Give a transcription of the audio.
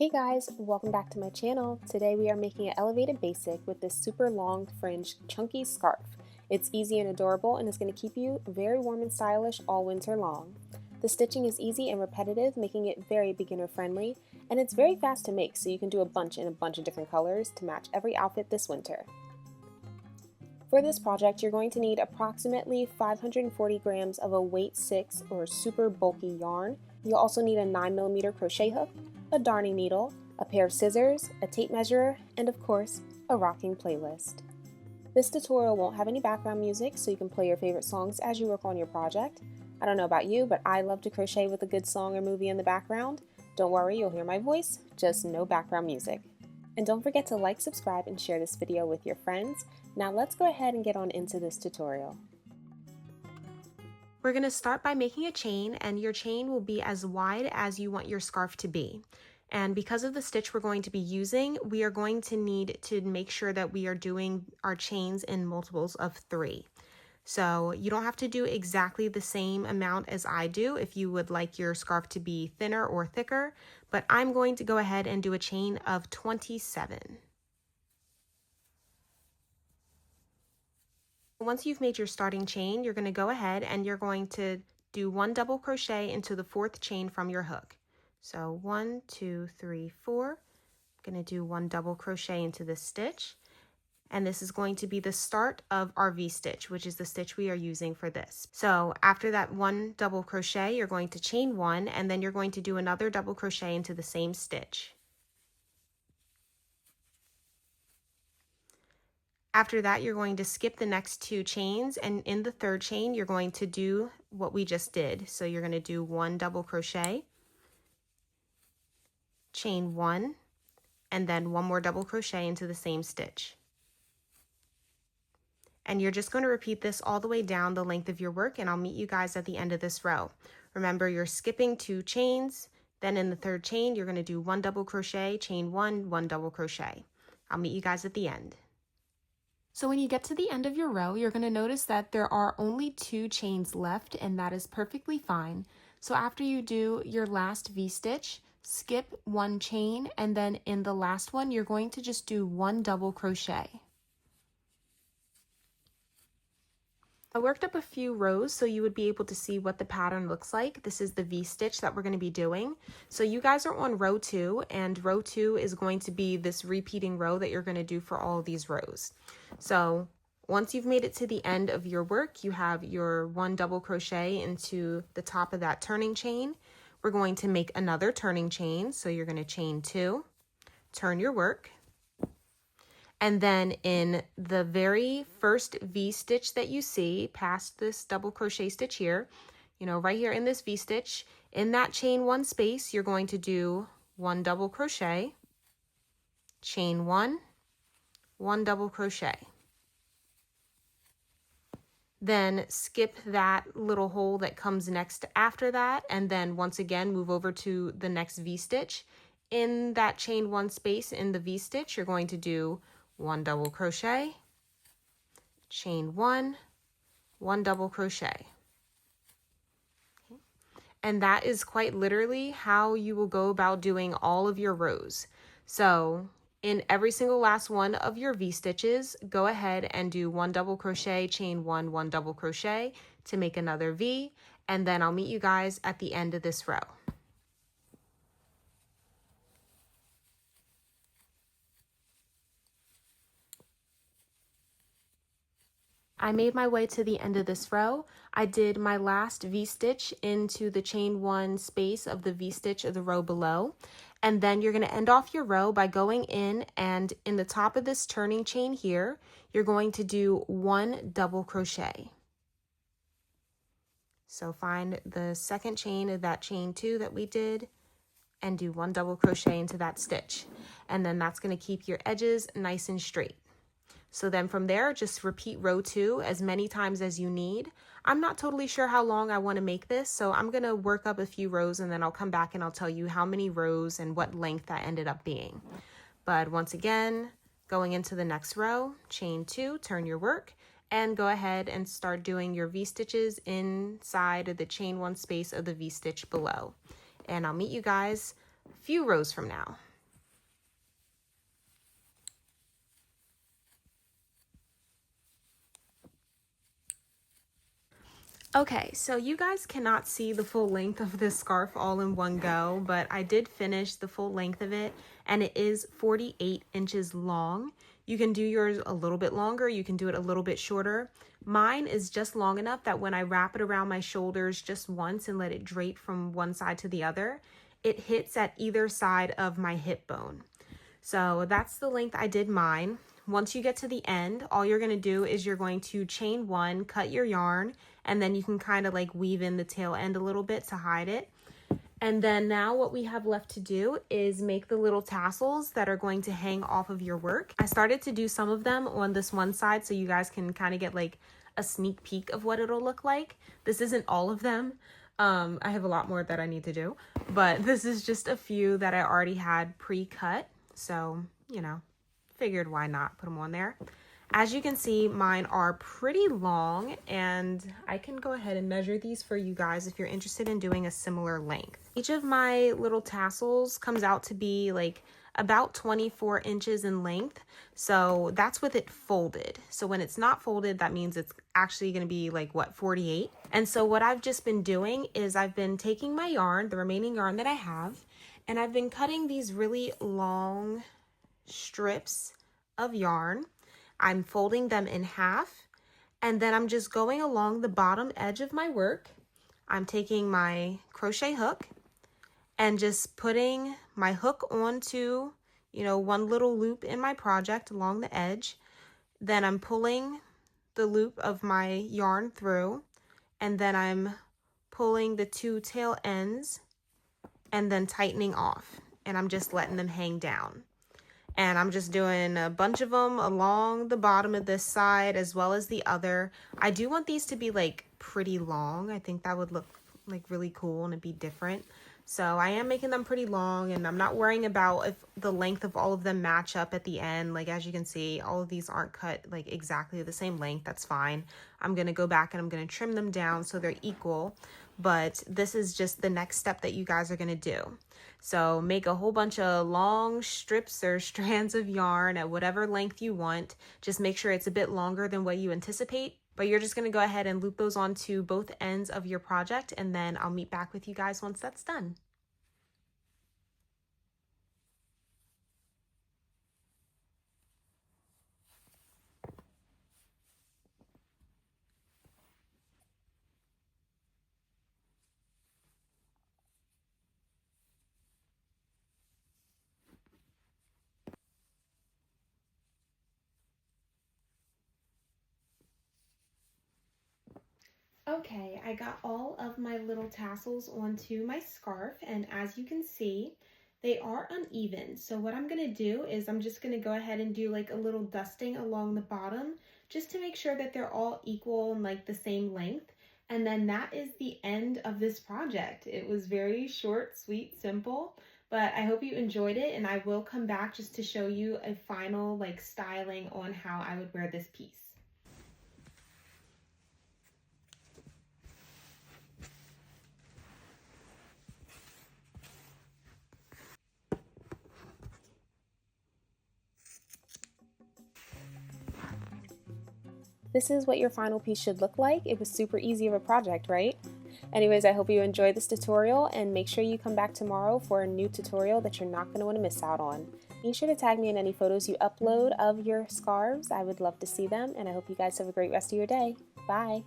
Hey guys, welcome back to my channel. Today we are making an elevated basic with this super long fringe chunky scarf. It's easy and adorable and is going to keep you very warm and stylish all winter long. The stitching is easy and repetitive, making it very beginner friendly, and it's very fast to make, so you can do a bunch in a bunch of different colors to match every outfit this winter. For this project, you're going to need approximately 540 grams of a weight 6 or super bulky yarn. You'll also need a 9mm crochet hook, a darning needle, a pair of scissors, a tape measure, and of course, a rocking playlist. This tutorial won't have any background music, so you can play your favorite songs as you work on your project. I don't know about you, but I love to crochet with a good song or movie in the background. Don't worry, you'll hear my voice, just no background music. And don't forget to like, subscribe, and share this video with your friends. Now let's go ahead and get on into this tutorial. We're going to start by making a chain, and your chain will be as wide as you want your scarf to be. And because of the stitch we're going to be using, we are going to need to make sure that we are doing our chains in multiples of 3. So you don't have to do exactly the same amount as I do if you would like your scarf to be thinner or thicker, but I'm going to go ahead and do a chain of 27. Once you've made your starting chain, you're going to go ahead and you're going to do 1 double crochet into the 4th chain from your hook. So 1, 2, 3, 4. I'm going to do 1 double crochet into this stitch. And this is going to be the start of our V-stitch, which is the stitch we are using for this. So after that 1 double crochet, you're going to chain 1, and then you're going to do another double crochet into the same stitch. After that, you're going to skip the next 2 chains, and in the 3rd chain, you're going to do what we just did. So you're going to do 1 double crochet, chain 1, and then 1 more double crochet into the same stitch. And you're just going to repeat this all the way down the length of your work, and I'll meet you guys at the end of this row. Remember, you're skipping 2 chains, then in the 3rd chain, you're going to do 1 double crochet, chain 1, 1 double crochet. I'll meet you guys at the end. So when you get to the end of your row, you're going to notice that there are only 2 chains left, and that is perfectly fine. So after you do your last V-stitch, skip 1 chain, and then in the last one, you're going to just do 1 double crochet. I worked up a few rows so you would be able to see what the pattern looks like. This is the V-stitch that we're going to be doing. So you guys are on row 2, and row 2 is going to be this repeating row that you're going to do for all of these rows. So once you've made it to the end of your work, you have your 1 double crochet into the top of that turning chain. We're going to make another turning chain. So you're going to chain 2, turn your work. And then in the very first V-stitch that you see, past this double crochet stitch here, right here in this V-stitch, in that chain 1 space, you're going to do 1 double crochet, chain 1, 1 double crochet. Then skip that little hole that comes next after that, and then once again move over to the next V-stitch. In that chain 1 space in the V-stitch, you're going to do 1 double crochet, chain 1, 1 double crochet. Okay. And that is quite literally how you will go about doing all of your rows. So in every single last one of your V-stitches, go ahead and do 1 double crochet, chain 1, 1 double crochet to make another V, and then I'll meet you guys at the end of this row. I made my way to the end of this row. I did my last V-stitch into the chain 1 space of the V-stitch of the row below. And then you're going to end off your row by going in, and in the top of this turning chain here, you're going to do 1 double crochet. So find the 2nd chain of that chain 2 that we did and do 1 double crochet into that stitch. And then that's going to keep your edges nice and straight. So then from there, just repeat row 2 as many times as you need. I'm not totally sure how long I want to make this, so I'm going to work up a few rows and then I'll come back and I'll tell you how many rows and what length that ended up being. But once again, going into the next row, chain 2, turn your work, and go ahead and start doing your V-stitches inside of the chain 1 space of the V-stitch below. And I'll meet you guys a few rows from now. Okay, so you guys cannot see the full length of this scarf all in one go, but I did finish the full length of it, and it is 48 inches long. You can do yours a little bit longer, you can do it a little bit shorter. Mine is just long enough that when I wrap it around my shoulders just once and let it drape from one side to the other, it hits at either side of my hip bone. So that's the length I did mine. Once you get to the end, all you're going to do is you're going to chain one, cut your yarn, and then you can kind of like weave in the tail end a little bit to hide it. And then now what we have left to do is make the little tassels that are going to hang off of your work. I started to do some of them on this one side so you guys can kind of get like a sneak peek of what it'll look like. This isn't all of them. I have a lot more that I need to do, but this is just a few that I already had pre-cut. So, you know, figured why not put them on there. As you can see, mine are pretty long, and I can go ahead and measure these for you guys if you're interested in doing a similar length. Each of my little tassels comes out to be like about 24 inches in length. So that's with it folded. So when it's not folded, that means it's actually going to be like what, 48. And so what I've just been doing is I've been taking my yarn, the remaining yarn that I have, and I've been cutting these really long strips of yarn. I'm folding them in half, and then I'm just going along the bottom edge of my work. I'm taking my crochet hook and just putting my hook onto, one little loop in my project along the edge. Then I'm pulling the loop of my yarn through, and then I'm pulling the two tail ends and then tightening off, and I'm just letting them hang down. And I'm just doing a bunch of them along the bottom of this side as well as the other. I do want these to be like pretty long. I think that would look like really cool and it'd be different. So I am making them pretty long, and I'm not worrying about if the length of all of them match up at the end. Like, as you can see, all of these aren't cut like exactly the same length. That's fine. I'm going to go back and I'm going to trim them down so they're equal. But this is just the next step that you guys are going to do. So make a whole bunch of long strips or strands of yarn at whatever length you want. Just make sure it's a bit longer than what you anticipate. But you're just going to go ahead and loop those onto both ends of your project, and then I'll meet back with you guys once that's done. Okay, I got all of my little tassels onto my scarf, and as you can see, they are uneven. So what I'm gonna do is I'm just gonna go ahead and do like a little dusting along the bottom just to make sure that they're all equal and like the same length. And then that is the end of this project. It was very short, sweet, simple, but I hope you enjoyed it, and I will come back just to show you a final like styling on how I would wear this piece. This is what your final piece should look like. It was super easy of a project, right? Anyways, I hope you enjoyed this tutorial, and make sure you come back tomorrow for a new tutorial that you're not going to want to miss out on. Be sure to tag me in any photos you upload of your scarves. I would love to see them, and I hope you guys have a great rest of your day. Bye!